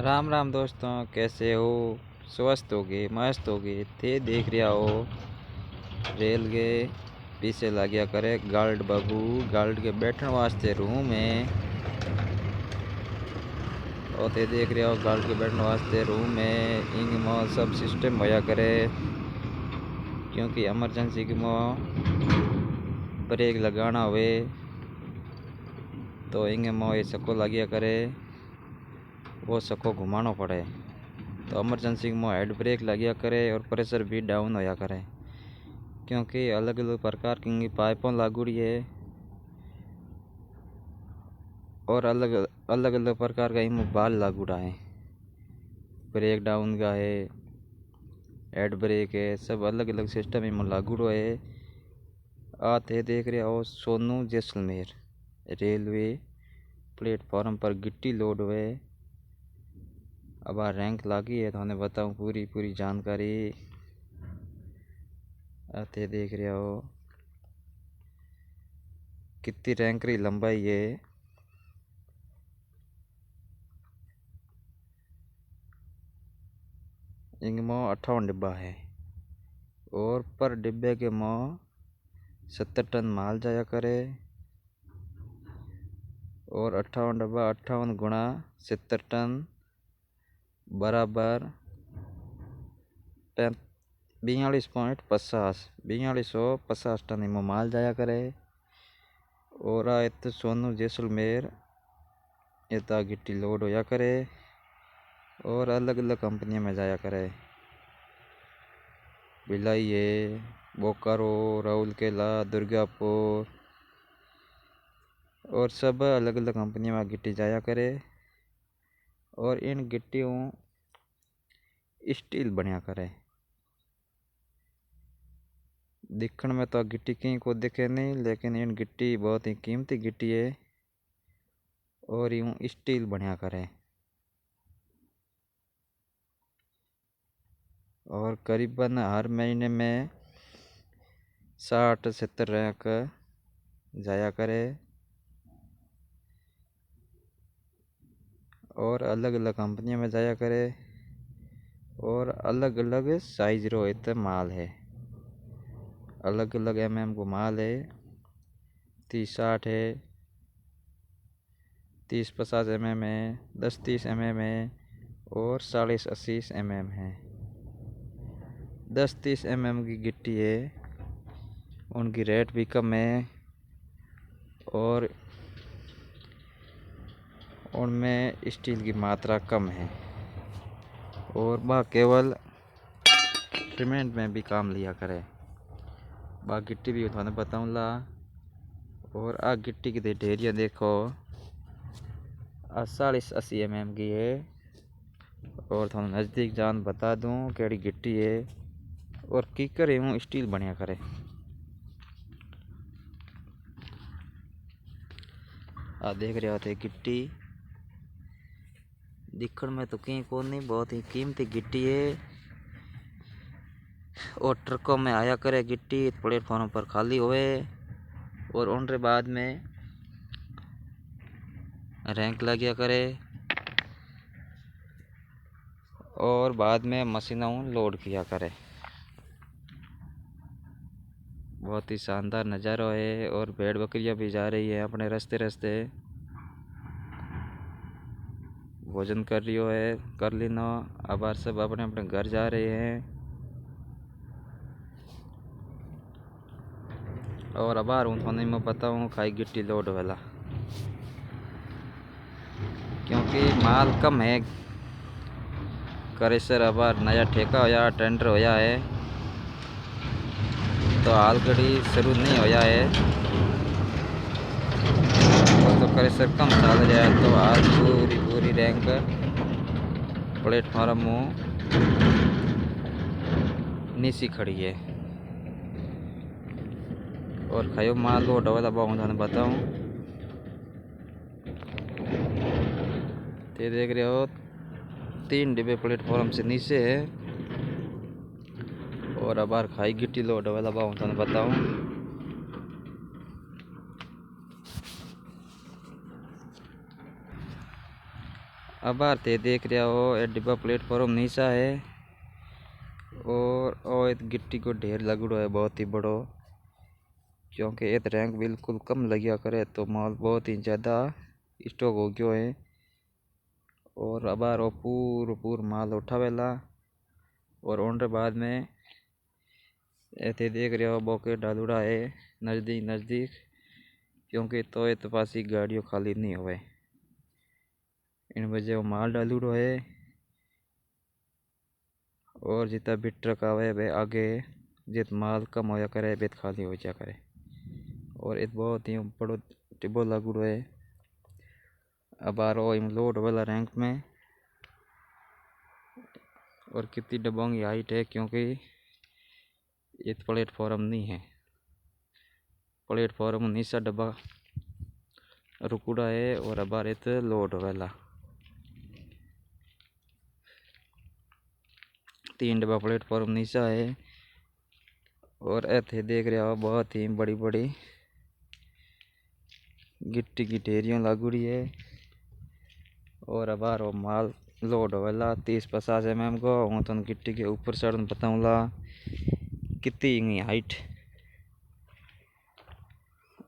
राम राम दोस्तों, कैसे हो? स्वस्थ होगे, मस्त होगे थे। देख रहा हो रेल के पीछे लाग्या करे गार्ड बाबू। गार्ड के बैठने वास्ते रूम है। और ते देख रहा हो गार्ड के बैठने वास्ते रूम है। इंग में सब सिस्टम होया करे, क्योंकि इमरजेंसी के में ब्रेक लगाना हुए तो इंग में ये सको लगिया करे, वो सको घुमाना पड़े। तो इमरजेंसी में हेड ब्रेक लगिया करे और प्रेशर भी डाउन होया करे, क्योंकि अलग अलग प्रकार की पाइपों लागूड़ी है और अलग अलग अलग प्रकार का इनमें बाल लागूड़ा है। ब्रेक डाउन का है, हेड ब्रेक है, सब अलग अलग सिस्टम इनमें लागूड़ो है। आते देख रहे हो सोनू जैसलमेर रेलवे प्लेटफॉर्म पर गिट्टी लोड हुए। अब रैंक लागी है, तो उन्हें बताऊं पूरी पूरी जानकारी। आते देख रहे हो कितनी रैंक री लंबाई है। इनमें 58 डिब्बा है और पर डिब्बे के में 70 टन माल जाया करे। और 58 डब्बा 58 गुणा 70 टन बराबर 42.50 टन इनमें माल जाया करे। और इत सोनू जैसलमेर इतना गिट्टी लोड होया करे और अलग अलग कंपनियों में जाया करे। भिलाई है, बोकारो, राउरकेला, दुर्गापुर और सब अलग अलग कंपनियों में गिट्टी जाया करे। और इन गिट्टियों स्टील बनया करे। दिखण में तो गिट्टी कहीं को दिखे नहीं, लेकिन इन गिट्टी बहुत ही कीमती गिट्टी है और यूं स्टील बनया करे। और करीबन हर महीने में 60-70 रैंक जाया करे और अलग अलग कंपनियों में जाया करे। और अलग अलग साइज रो इत माल है, अलग अलग को माल है। 30-60 है, 30-50 है, 10-30 है और 40-80 है। 10-30 की गिट्टी है, उनकी रेट भी कम है और उनमें स्टील की मात्रा कम है। और वह केवल सीमेंट में भी काम लिया करे। बा गिट्टी भी थाने बताऊँगा। और आ गिट्टी की ढेरिया देखो, 40-80 की है। और थाने नज़दीक जान बता दूं केड़ी गिट्टी है और कीकर यूं स्टील बनया करे। आ देख रहे होते गिट्टी, दिखण में तो कहीं को नहीं, बहुत ही कीमती गिट्टी है। और ट्रकों में आया करे गिट्टी, प्लेटफॉर्म पर खाली होए और उनके बाद में रैंक लगिया करे और बाद में मशीनों लोड किया करे। बहुत ही शानदार नज़ारा है। और भेड़ बकरियां भी जा रही है अपने रास्ते रास्ते, भोजन कर रही है, कर लीनो। अब सब अपने अपने घर जा रहे हैं। और अब थाने में बताऊँ खाई गिट्टी लोड वाला, क्योंकि माल कम है। करेसर अब नया ठेका होया, टेंडर होया है, तो हाल घड़ी शुरू नहीं होया है। तो करेसर कम चल रहा है, तो आज पूरी पूरी रैंक प्लेटफॉर्म नीची खड़ी है। और खायो माल लोड वाला थाने बताऊँ, ते देख रहे हो 3 डिब्बे प्लेटफॉर्म से नीचे है। और अब खाई गिट्टी लोड वाला थाने बताऊँ, अब आते देख रहा हो ये डिब्बा प्लेटफॉर्म नीचा है और गिट्टी को ढेर लगड़ो है बहुत ही बड़ो, क्योंकि ये रैंक बिल्कुल कम लगिया करे तो माल बहुत ही ज़्यादा स्टॉक हो गयो है। और अब पूर माल उठावेला और उनके बाद में ऐसे देख रहे हो बोके डालूड़ा है नज़दीक, क्योंकि तो पासी गाड़ियों खाली नहीं होवे इन वजह वो माल डालूड़ो है। और जितना भी ट्रक आवे वे आगे जित माल कम होया करे बेत खाली हो जा करे। और एक बहुत ही बड़ो टिब्बो लागूड़ो है। अब आ रहा लोड वाला रैंक में और कितनी डब्बों की हाइट है, क्योंकि ये प्लेटफॉर्म नहीं है, प्लेटफॉर्म नीचा डब्बा रुकुड़ा है। और अब आ रहे लोड वाला 3 डब्बा प्लेटफॉर्म नीचा है। और ऐसे देख रहे हो बहुत ही बड़ी बड़ी गिट्टी की ढेरियाँ लागूड़ी है। और अब आ रहा माल लोड वाला 30-50 mm को हूँ तो गिट्टी के ऊपर चढ़ बताऊँगा कितनी हाइट।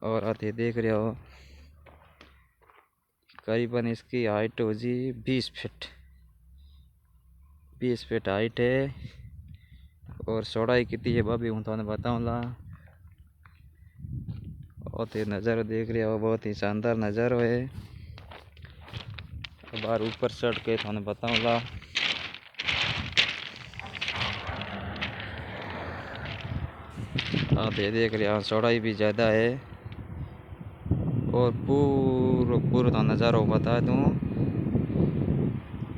और आते देख रहे हो करीबन इसकी हाइट हो जी 20 फीट हाइट है। और चौड़ाई कितनी है भाभी हूँ तो बताऊँगा। और ये नज़ारा देख रहे हो बहुत ही शानदार नज़ारा है। बाहर ऊपर चढ़ के थाने बताऊँगा। आप ये देख रहे हो चौड़ाई भी ज़्यादा है। और पूरा नज़ारा बता दूँ।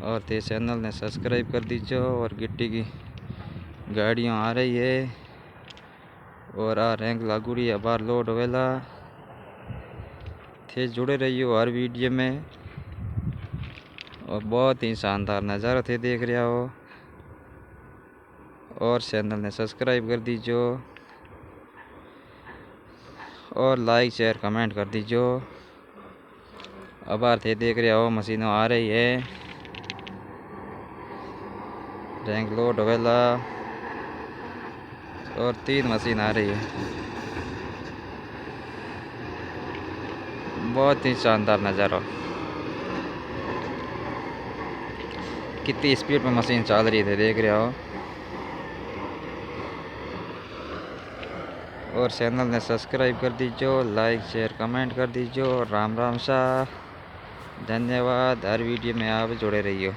और ते चैनल ने सब्सक्राइब कर दीजिए। और गिट्टी की गाड़ियाँ आ रही है और रैंक लागूड़ी है बाहर लोड वेला थे जुड़े रहिए हर वीडियो में। और बहुत ही शानदार नज़ारा थे देख रहे हो। और चैनल ने सब्सक्राइब कर दीजिए और लाइक शेयर कमेंट कर दीजिए। अब थे देख रहे हो मशीनों आ रही है रैंक लोड वेला और 3 मशीन आ रही है। बहुत ही शानदार नज़ारा, कितनी स्पीड में मशीन चल रही थी देख रहे हो। और चैनल ने सब्सक्राइब कर दीजिए, लाइक शेयर कमेंट कर दीजिए। राम राम सा धन्यवाद। हर वीडियो में आप जुड़े रहिए।